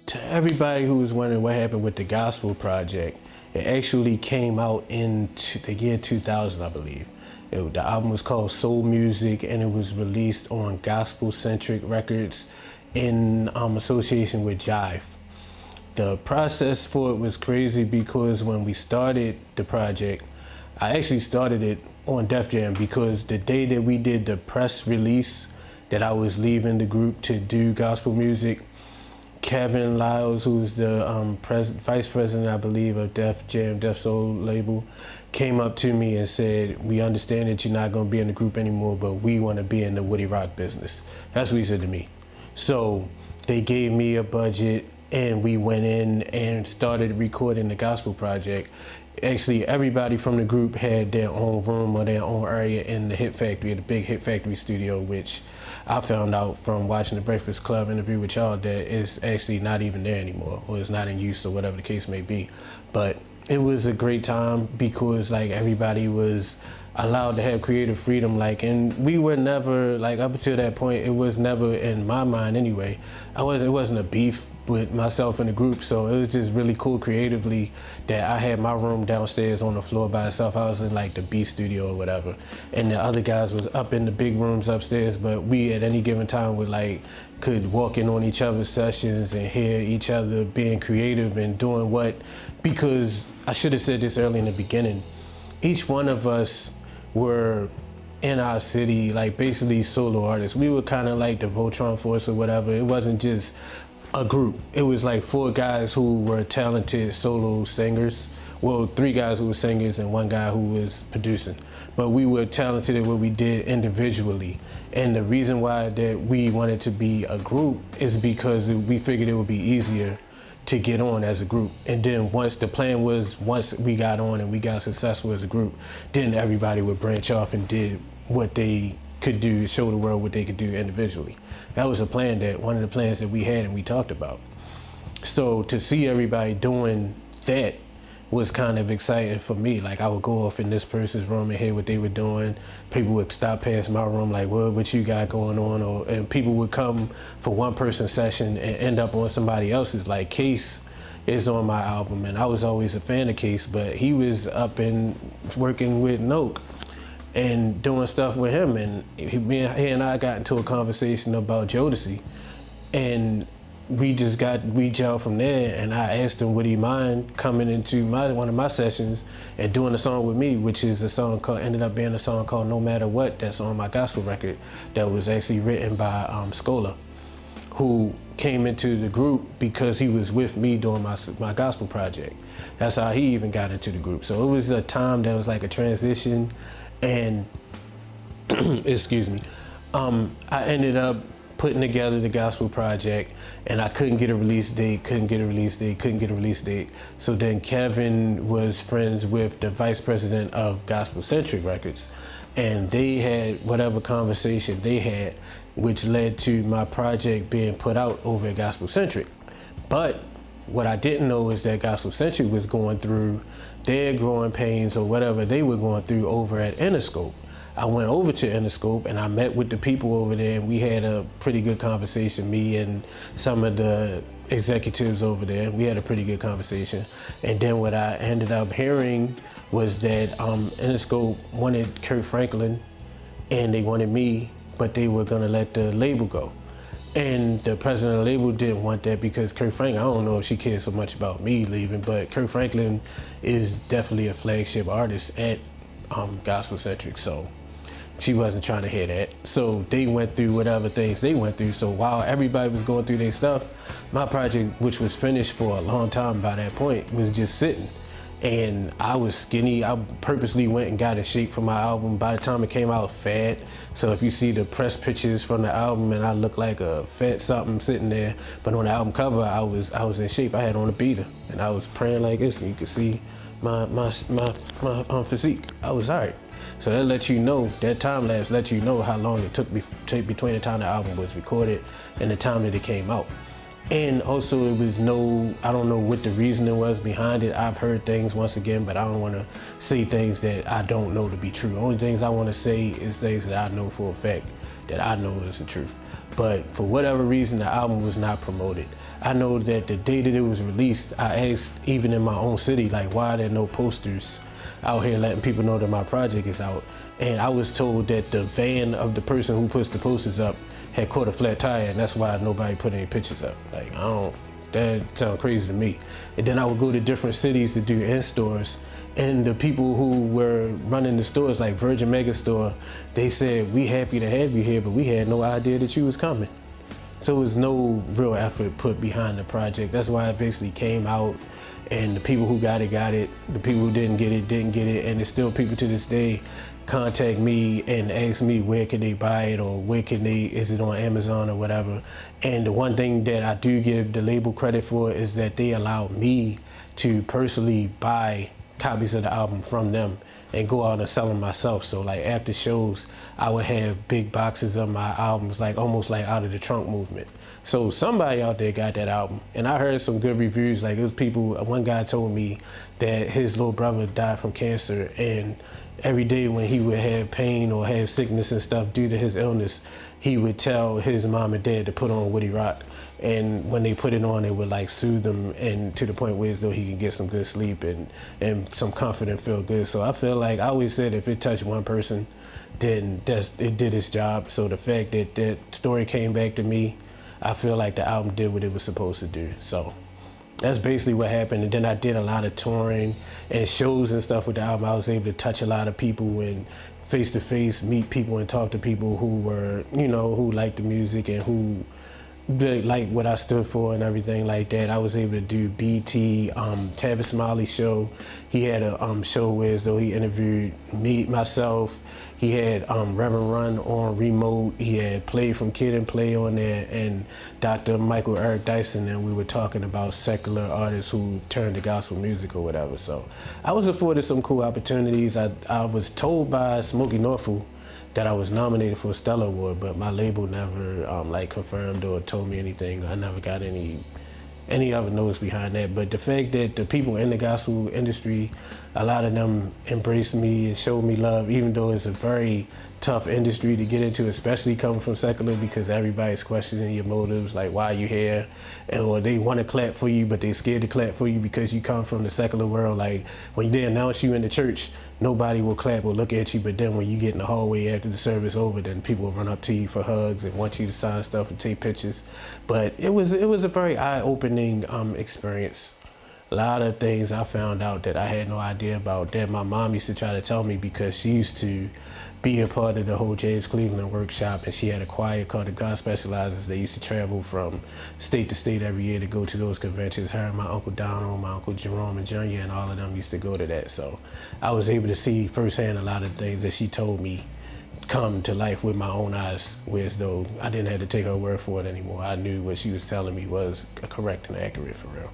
To everybody who was wondering what happened with the Gospel Project, it actually came out in the year 2000, I believe. The album was called Soul Music, and it was released on Gospel Centric Records in association with Jive. The process for it was crazy because when we started the project, I actually started it on Def Jam because the day that we did the press release that I was leaving the group to do gospel music, Kevin Lyles, who's the vice president, I believe, of Def Jam, Def Soul label, came up to me and said, "We understand that you're not going to be in the group anymore, but we want to be in the Woody Rock business." That's what he said to me. So they gave me a budget and we went in and started recording the Gospel Project. Actually, everybody from the group had their own room or their own area in the Hit Factory, the big Hit Factory studio, which I found out from watching the Breakfast Club interview with y'all that is actually not even there anymore, or it's not in use, or whatever the case may be. But it was a great time because like everybody was allowed to have creative freedom, like, and we were never, like, up until that point, it was never in my mind anyway. It wasn't a beef with myself and the group, so it was just really cool creatively that I had my room downstairs on the floor by itself. I was in like the B studio or whatever, and the other guys was up in the big rooms upstairs, but we at any given time could walk in on each other's sessions and hear each other being creative and doing because I should have said this early in the beginning, each one of us were in our city, like basically solo artists. We were kind of like the Voltron Force or whatever. It wasn't just a group. It was like 4 guys who were talented solo singers. Well, 3 guys who were singers and 1 guy who was producing. But we were talented at what we did individually. And the reason why that we wanted to be a group is because we figured it would be easier to get on as a group. And then once we got on and we got successful as a group, then everybody would branch off and did what they could do, show the world what they could do individually. That was one of the plans that we had and we talked about. So to see everybody doing that was kind of exciting for me. Like I would go off in this person's room and hear what they were doing. People would stop past my room like, what you got going on? And people would come for one person's session and end up on somebody else's. Like Case is on my album, and I was always a fan of Case, but he was up and working with Noak and doing stuff with him. And he and I got into a conversation about Jodeci, and we just reached out from there, and I asked him would he mind coming into one of my sessions and doing a song with me, which is ended up being a song called No Matter What, that's on my gospel record, that was actually written by Scola, who came into the group because he was with me during my gospel project. That's how he even got into the group. So it was a time that was like a transition, and excuse me, I ended up putting together the Gospel Project, and I couldn't get a release date. So then Kevin was friends with the vice president of Gospel Centric Records, and they had whatever conversation they had, which led to my project being put out over at Gospel Centric. But what I didn't know is that Gospel Centric was going through their growing pains or whatever they were going through over at Interscope. I went over to Interscope and I met with the people over there, and we had a pretty good conversation, me and some of the executives over there. We had a pretty good conversation. And then what I ended up hearing was that Interscope wanted Kurt Franklin and they wanted me, but they were gonna let the label go. And the president of the label didn't want that because Kurt Franklin, I don't know if she cared so much about me leaving, but Kurt Franklin is definitely a flagship artist at Gospel Centric, so she wasn't trying to hear that. So they went through whatever things they went through. So while everybody was going through their stuff, my project, which was finished for a long time by that point, was just sitting. And I was skinny. I purposely went and got in shape for my album. By the time it came out, fat. So if you see the press pictures from the album, and I look like a fat something sitting there, but on the album cover, I was in shape. I had on a beater, and I was praying like this, and you could see my physique. I was all right. So that lets you know, that time lapse lets you know how long it took between the time the album was recorded and the time that it came out. And also it was I don't know what the reasoning was behind it. I've heard things once again, but I don't want to say things that I don't know to be true. Only things I want to say is things that I know for a fact that I know is the truth. But for whatever reason, the album was not promoted. I know that the day that it was released, I asked even in my own city, like, why are there no posters out here letting people know that my project is out? And I was told that the van of the person who puts the posters up had caught a flat tire, and that's why nobody put any pictures up. Like, that sounds crazy to me. And then I would go to different cities to do in-stores, and the people who were running the stores, like Virgin Megastore, they said, we happy to have you here, but we had no idea that you was coming. So there was no real effort put behind the project. That's why it basically came out, and the people who got it, got it. The people who didn't get it, didn't get it. And there's still people to this day contact me and ask me where can they buy it, or where can they, is it on Amazon or whatever. And the one thing that I do give the label credit for is that they allowed me to personally buy copies of the album from them and go out and sell them myself. So like after shows, I would have big boxes of my albums, like almost like out of the trunk movement. So somebody out there got that album, and I heard some good reviews. Like it was people, one guy told me that his little brother died from cancer, and every day when he would have pain or have sickness and stuff due to his illness, he would tell his mom and dad to put on Woody Rock. And when they put it on, it would like soothe him, and to the point where as though he can get some good sleep and some comfort and feel good. So I feel like I always said if it touched one person, then it did its job. So the fact that that story came back to me, I feel like the album did what it was supposed to do. So that's basically what happened. And then I did a lot of touring and shows and stuff with the album. I was able to touch a lot of people and face to face meet people and talk to people who were, you know, who liked the music and who really liked what I stood for and everything like that. I was able to do BT, Tavis Smiley's show. He had a show where as though he interviewed me, myself. He had Reverend Run on remote. He had Play from Kid and Play on there, and Dr. Michael Eric Dyson, and we were talking about secular artists who turned to gospel music or whatever. So I was afforded some cool opportunities. I was told by Smokey Norfolk that I was nominated for a Stellar Award, but my label never like confirmed or told me anything. I never got any other notice behind that. But the fact that the people in the gospel industry, a lot of them embraced me and showed me love, even though it's a very tough industry to get into, especially coming from secular, because everybody's questioning your motives, like why are you here? Or they want to clap for you, but they're scared to clap for you because you come from the secular world. Like when they announce you in the church, nobody will clap or look at you, but then when you get in the hallway after the service over, then people will run up to you for hugs and want you to sign stuff and take pictures. But it was a very eye-opening experience. A lot of things I found out that I had no idea about, that my mom used to try to tell me, because she used to be a part of the whole James Cleveland workshop, and she had a choir called the God Specializers. They used to travel from state to state every year to go to those conventions. Her and my Uncle Donald, my Uncle Jerome and Junior, and all of them used to go to that. So I was able to see firsthand a lot of things that she told me come to life with my own eyes, whereas though I didn't have to take her word for it anymore. I knew what she was telling me was correct and accurate for real.